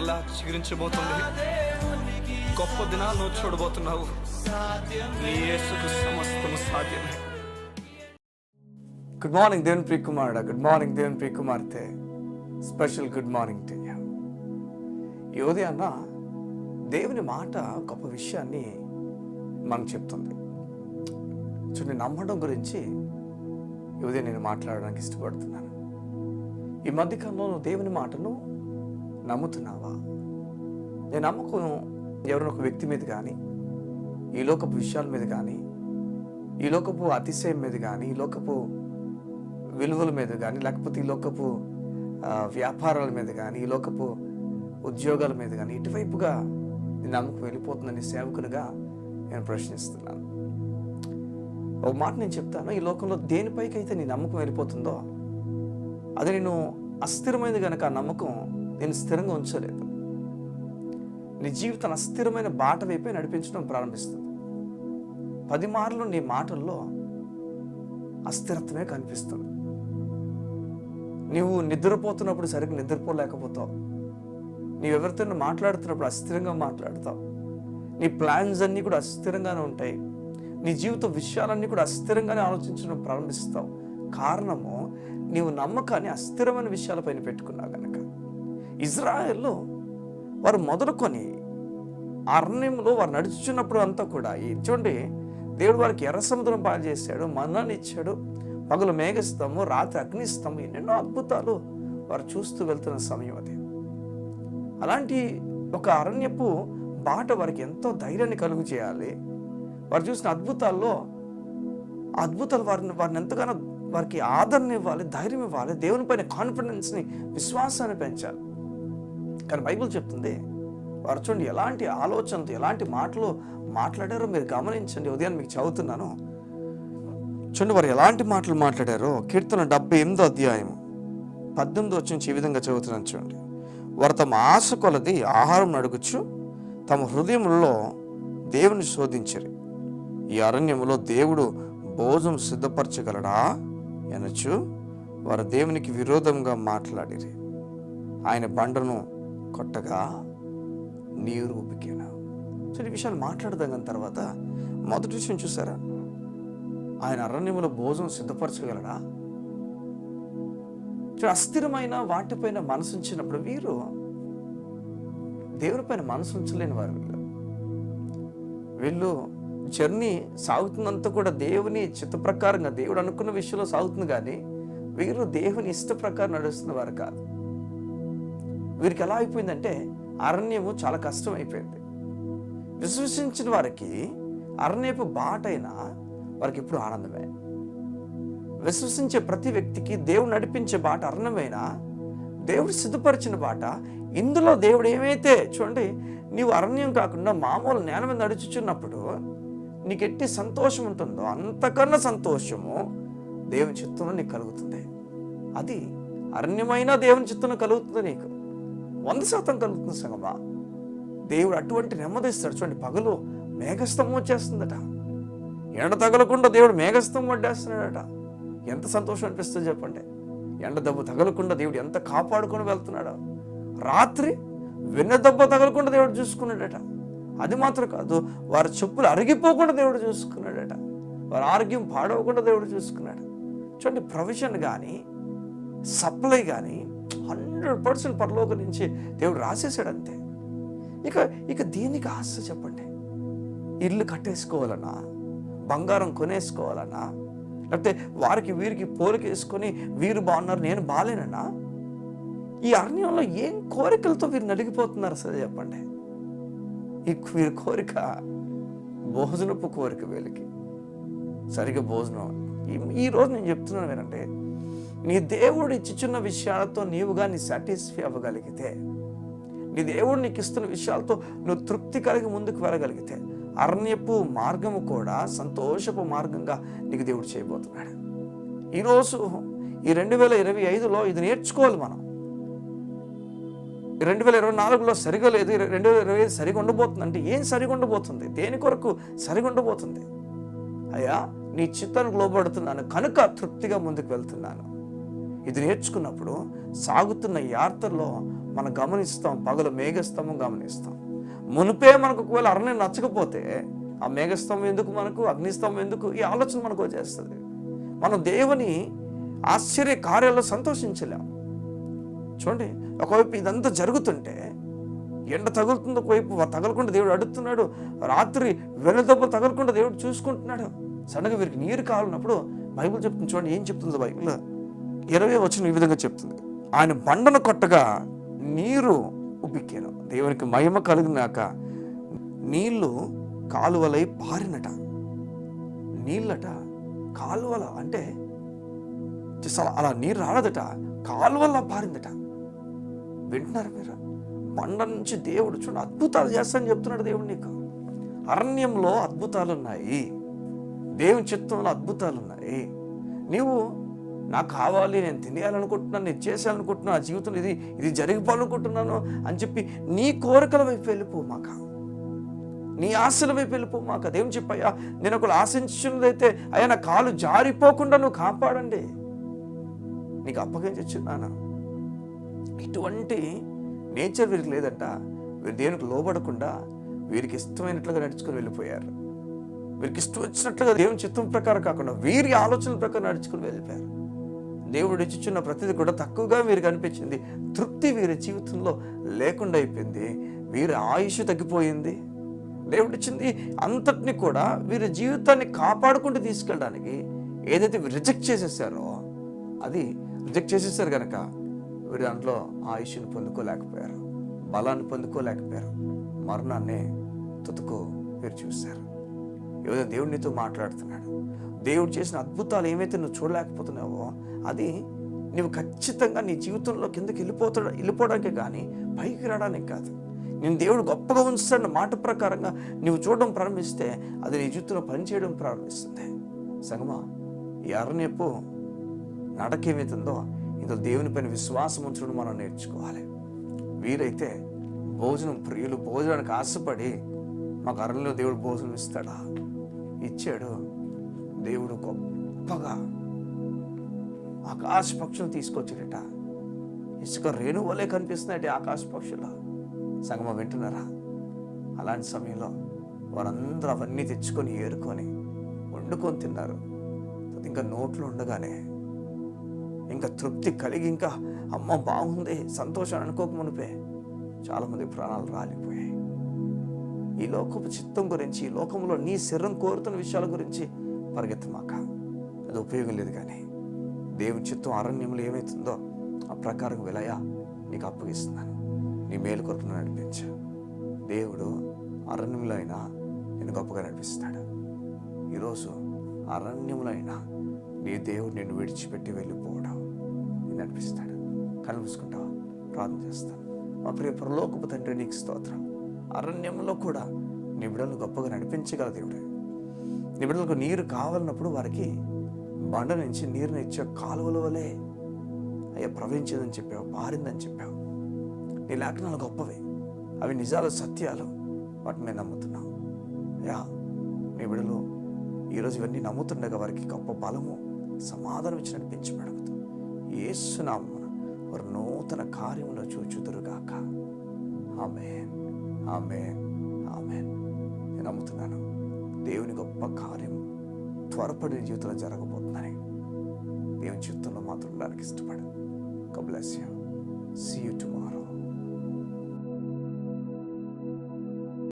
మరలా చిగురించబోతుంది. గొప్ప దినాలను చూడబోతున్నావు. నీ యేసుకు సమస్తము సాధ్యమే. గుడ్ మార్నింగ్ దేవుని ప్రియ కుమారుడా, గుడ్ మార్నింగ్ దేవుని ప్రియ కుమార్తె. Special good morning to you. ఈ ఉదయాన్న దేవుని మాట గొప్ప విషయాన్ని మనకు చెప్తుంది. చూడండి, నమ్మడం గురించి ఈ ఉదయం నేను మాట్లాడడానికి ఇష్టపడుతున్నాను. ఈ మధ్యకాలంలో నువ్వు దేవుని మాటను నమ్ముతున్నావా? నేను నమ్మకం ఎవరైనా ఒక వ్యక్తి మీద కానీ, ఈ లోకపు విషయాల మీద కానీ, ఈ లోకపు అతిశయం మీద కానీ, ఈ లోకపు విలువల మీద కానీ, లేకపోతే ఈ లోకపు వ్యాపారాల మీద కానీ, ఈ లోకపు ఉద్యోగాల మీద కానీ, ఇటువైపుగా నీ నమ్మకం వెళ్ళిపోతుందని సేవకునిగా నేను ప్రశ్నిస్తున్నాను. ఒక మాట నేను చెప్తాను, ఈ లోకంలో దేనిపైకి అయితే నీ నమ్మకం వెళ్ళిపోతుందో అది నేను అస్థిరమైనది కనుక ఆ నమ్మకం నేను స్థిరంగా ఉంచలేదు. నీ జీవితాన్ని అస్థిరమైన బాట వైపే నడిపించడం ప్రారంభిస్తుంది. 10 మార్లు నీ మాటల్లో అస్థిరత్వమే కనిపిస్తుంది. నీవు నిద్రపోతున్నప్పుడు సరిగ్గా నిద్రపోలేకపోతావు. నీవెవరితో మాట్లాడుతున్నప్పుడు అస్థిరంగా మాట్లాడతావు. నీ ప్లాన్స్ అన్నీ కూడా అస్థిరంగానే ఉంటాయి. నీ జీవిత విషయాలన్నీ కూడా అస్థిరంగానే ఆలోచించడం ప్రారంభిస్తావు. కారణము, నీవు నమ్మకాన్ని అస్థిరమైన విషయాలపైన పెట్టుకున్నావు కనుక. ఇజ్రాయెల్లో వారు మొదలుకొని అరణ్యంలో వారు నడుచున్నప్పుడు అంతా కూడా చూడండి, దేవుడు వారికి ఎర్ర సముద్రం పాలు చేశాడు, మన్నాన్ని ఇచ్చాడు, పగలు మేఘస్తంభం, రాత్రి అగ్నిస్తంభం, ఎన్నెన్నో అద్భుతాలు వారు చూస్తూ వెళ్తున్న సమయం అది. అలాంటి ఒక అరణ్యపు బాట వారికి ఎంతో ధైర్యాన్ని కలుగు చేయాలి. వారు చూసిన అద్భుతాల్లో ఆ అద్భుతాలు వారిని ఎంతగానో వారికి ఆదరణ ఇవ్వాలి, ధైర్యం ఇవ్వాలి, దేవుని పైన కాన్ఫిడెన్స్ని, విశ్వాసాన్ని పెంచాలి. కానీ బైబిల్ చెప్తుంది, వారు చూడండి ఎలాంటి ఆలోచనతో, ఎలాంటి మాటలు మాట్లాడారో మీరు గమనించండి. ఉదయం మీకు చదువుతున్నాను, చూడండి వారు ఎలాంటి మాటలు మాట్లాడారో. కీర్తన 78వ అధ్యాయం 18వ వచనం ఈ విధంగా చదువుతున్నాను చూడండి. వారు తమ ఆశ కొలది ఆహారం అడుగుచు తమ హృదయంలో దేవుని శోధించరు. ఈ అరణ్యములో దేవుడు భోజనం సిద్ధపరచగలడా అనొచ్చు వారు దేవునికి విరోధంగా మాట్లాడిరి. ఆయన బండను కొట్టగా నీరు ఉబికేనా. సో ఈ విషయాలు మాట్లాడదాం. తర్వాత మొదటి విషయం చూసారా, ఆయన అరణ్యములో భోజనం సిద్ధపరచగలడా? అస్థిరమైన వాటిపైన మనసు ఉంచినప్పుడు వీరు దేవుని పైన మనసు ఉంచలేని వారు. వీళ్ళు జర్నీ సాగుతున్నంత కూడా దేవుని చిత్త ప్రకారంగా, దేవుడు అనుకున్న విషయంలో సాగుతుంది, కానీ వీరు దేవుని ఇష్ట ప్రకారం నడుస్తున్న వారు కాదు. వీరికి ఎలా అయిపోయిందంటే అరణ్యము చాలా కష్టం అయిపోయింది. విశ్వసించిన వారికి అరణ్యపు బాటైనా వారికి ఎప్పుడు ఆనందమే. విశ్వసించే ప్రతి వ్యక్తికి దేవుడు నడిపించే బాట అరణ్యమైనా దేవుడు సిద్ధపరిచిన బాట. ఇందులో దేవుడు ఏమైతే చూడండి, నీవు అరణ్యం కాకుండా మామూలు నేల మీద నడుచుచున్నప్పుడు నీకు ఎట్టి సంతోషం ఉంటుందో అంతకన్నా సంతోషము దేవుని చిత్తంలో నీకు కలుగుతుంది. అది అరణ్యమైన దేవుని చిత్తంలో కలుగుతుంది, నీకు 100% కలుగుతుంది సంగమా. దేవుడు అటువంటి నెమ్మదిస్తాడు. చూడండి, పగలు మేఘస్తంభం వచ్చేస్తుందట, ఎండ తగలకుండా దేవుడు మేఘస్తంభం వడ్డేస్తున్నాడట. ఎంత సంతోషం అనిపిస్తుంది చెప్పండి. ఎండ దెబ్బ తగలకుండా దేవుడు ఎంత కాపాడుకొని వెళ్తున్నాడు. రాత్రి వెన్న దెబ్బ తగలకుండా దేవుడు చూసుకున్నాడట. అది మాత్రం కాదు, వారి చెప్పులు అరిగిపోకుండా దేవుడు చూసుకున్నాడట. వారి ఆరోగ్యం పాడవకుండా దేవుడు చూసుకున్నాడు. చూడండి, ప్రొవిజన్ కానీ సప్లై కానీ 100% పరలోకం నుంచి దేవుడు రాసేసాడు అంతే. ఇక దీనికి ఆశ చెప్పండి. ఇల్లు కట్టేసుకోవాలన్నా, బంగారం కొనేసుకోవాలన్నా, లేకపోతే వారికి వీరికి పోలిక వేసుకొని వీరు బాగున్నారు నేను బాగాలేనన్నా, ఈ అరణ్యంలో ఏం కోరికలతో వీరు నలిగిపోతున్నారు అసలు చెప్పండి. వీరి కోరిక భోజనపు కోరిక. వీళ్ళకి సరిగ్గా భోజనం. ఈరోజు నేను చెప్తున్నాను ఏంటంటే, నీ దేవుడు ఇచ్చుచున్న విషయాలతో నీవుగా నీ సాటిస్ఫై అవ్వగలిగితే, నీ దేవుడు నీకు ఇస్తున్న విషయాలతో నువ్వు తృప్తి కలిగి ముందుకు వెళ్ళగలిగితే, అరణ్యపు మార్గము కూడా సంతోషపు మార్గంగా నీకు దేవుడు చేయబోతున్నాడు. ఈరోజు ఈ 2025లో ఇది నేర్చుకోవాలి మనం. 2024లో సరిగా లేదు, 2025 సరిగా ఉండబోతుంది. అంటే ఏం సరిగా ఉండబోతుంది? దేని కొరకు సరిగా ఉండబోతుంది? అయ్యా, నీ చిత్తానికి లోబడుతున్నాను కనుక తృప్తిగా ముందుకు వెళ్తున్నాను. ఇది నేర్చుకున్నప్పుడు సాగుతున్న యాత్రలో మనం గమనిస్తాం, పగలు మేఘస్తంభం గమనిస్తాం. మునిపే మనకు ఒకవేళ అరణ్యం నచ్చకపోతే ఆ మేఘస్తంభం ఎందుకు మనకు, అగ్నిస్తంభం ఎందుకు, ఈ ఆలోచన మనకు వచ్చేస్తుంది. మనం దేవుని ఆశ్చర్య కార్యాల్లో సంతోషించలేం. చూడండి, ఒకవైపు ఇదంతా జరుగుతుంటే ఎండ తగులుతుంది, ఒకవైపు తగలకుండా దేవుడు అడుగుతున్నాడు, రాత్రి వెనుదెబ్బలు తగలకుండా దేవుడు చూసుకుంటున్నాడు. సడన్గా వీరికి నీరు కావాలన్నప్పుడు బైబిల్ చెప్తుంది. చూడండి ఏం చెప్తుంది బైబిల్, 20వ వచనం ఈ విధంగా చెప్తుంది, ఆయన బండను కొట్టగా నీరు ఉబిక్కాను. దేవునికి మహిమ కలిగినాక నీళ్లు కాలువలై పారినట. నీళ్ళట కాలువల అంటే అలా నీరు రాలదట, కాలువల్లా పారిందట. వింటున్నారు మీరు? బండ నుంచి దేవుడు చూడండి అద్భుతాలు చేస్తానని చెప్తున్నాడు దేవుడు నీకు. అరణ్యంలో అద్భుతాలు ఉన్నాయి, దేవుని చిత్తంలో అద్భుతాలు ఉన్నాయి. నీవు నాకు కావాలి, నేను తినేయాలనుకుంటున్నాను, నేను చేసేయాలనుకుంటున్నాను, ఆ జీవితంలో ఇది జరిగిపోవాలనుకుంటున్నాను అని చెప్పి నీ కోరికల వైపు వెళ్ళిపోమాక, నీ ఆశల వైపు వెళ్ళిపోమాక. దేవుని చెప్పయ్యా, నేను ఒకళ్ళు ఆశించినదైతే అయ్యా నా కాలు జారిపోకుండా నువ్వు కాపాడండి, నీకు అప్పగించున్నాను. ఇటువంటి నేచర్ వీరికి లేదంట. వీరు దేవునికి లోబడకుండా వీరికి ఇష్టమైనట్లుగా నడుచుకొని వెళ్ళిపోయారు. వీరికి ఇష్టం వచ్చినట్లుగా దేవుని చిత్తం ప్రకారం కాకుండా వీరి ఆలోచనల ప్రకారం నడుచుకుని వెళ్ళిపోయారు. దేవుడు ఇచ్చుచున్న ప్రతిదీ కూడా తక్కువగా వీరికి అనిపించింది. తృప్తి వీరి జీవితంలో లేకుండా అయిపోయింది. వీరి ఆయుష్ తగ్గిపోయింది. దేవుడు ఇచ్చింది అంతటిని కూడా వీరి జీవితాన్ని కాపాడుకుంటూ తీసుకెళ్ళడానికి ఏదైతే రిజెక్ట్ చేసేసారో అది రిజెక్ట్ చేసేసారు కనుక వీరు దాంట్లో ఆయుష్ని పొందుకోలేకపోయారు, బలాన్ని పొందుకోలేకపోయారు, మరణాన్ని తుతుకు వీరు చూశారు. ఏదైనా దేవుడు నీతో మాట్లాడుతున్నాడు. దేవుడు చేసిన అద్భుతాలు ఏవైతే నువ్వు చూడలేకపోతున్నావో అది నువ్వు ఖచ్చితంగా నీ జీవితంలో కిందకి వెళ్ళిపోవడానికే కానీ పైకి రావడానికి కాదు. నేను దేవుడు గొప్పగా ఉంచుతాడన్న మాట ప్రకారంగా నువ్వు చూడడం ప్రారంభిస్తే అది నీ జీవితంలో పనిచేయడం ప్రారంభిస్తుంది. సంగమా, ఈ అరణ్యపు నడకేమవుతుందో ఇందులో దేవుని పైన విశ్వాసం ఉంచడం మనం నేర్చుకోవాలి. వీరైతే భోజనం ప్రియులు, భోజనానికి ఆశపడి మాకు అరణ్యంలో దేవుడు భోజనం ఇస్తాడా? ఇచ్చాడు. దేవుడు గొప్పగా ఆకాశ పక్షులు తీసుకొచ్చాడట. ఇసుక రేణువలే కనిపిస్తున్నాయి ఆకాశ పక్షులు. సంగమ వింటున్నారా? అలాంటి సమయంలో వారందరూ అవన్నీ తెచ్చుకొని ఏరుకొని వండుకొని తిన్నారు. ఇంకా నోట్లో ఉండగానే ఇంకా తృప్తి కలిగి ఇంకా అమ్మ బాగుంది సంతోషం అనుకోకమునిపే చాలామంది ప్రాణాలు రాలిపోయాయి. ఈ లోకపు చిత్తం గురించి, ఈ లోకంలో నీ శరీరం కోరుతున్న విషయాల గురించి పరిగెత్తమాక, అది ఉపయోగం లేదు. కానీ దేవుని చిత్తం అరణ్యంలో ఏమవుతుందో ఆ ప్రకారం విలయా నీకు అప్పగిస్తున్నాను, నీ మేలు కొరకు నడిపించు. దేవుడు అరణ్యంలో అయినా నేను గొప్పగా నడిపిస్తాడు. ఈరోజు అరణ్యంలో అయినా నీ దేవుడు నిన్ను విడిచిపెట్టి వెళ్ళిపోవడం నేను నడిపిస్తాడు. కళ్ళు మూసుకుంటావా? ప్రార్థన చేస్తాను. మా ప్రియ పరలోకపు తండ్రి, నీకు స్తోత్రం. అరణ్యంలో కూడా నీ బిడ్డలను గొప్పగా నడిపించగల దేవుడు. నీ బిడ్డలకు నీరు కావాలన్నప్పుడు వారికి బండ నుంచి నీరుని ఇచ్చే కాలువల వలె అయ్యా ప్రవహించిందని చెప్పావు, పారిందని చెప్పావు. నీ లేఖనాలు గొప్పవి, అవి నిజాలు, సత్యాలు. వాటిని మేము నమ్ముతున్నాం. అయ్యా, నీ బిడ్డలు ఈరోజు ఇవన్నీ నమ్ముతుండగా వారికి గొప్ప బలము, సమాధానం ఇచ్చి నడిపించబడుతుంది. యేసు నామమున వారు నూతన కార్యములో చూచుదురుగాక. ఆమేన్, ఆమేన్, ఆమేన్. నేను నమ్ముతున్నాను దేవుని గొప్ప కార్యం త్వరపడి జీవితంలో జరగబోతుందని. దేవుని చిత్తంలో మాత్రం ఉండడానికి ఇష్టపడు. God bless you. See you tomorrow.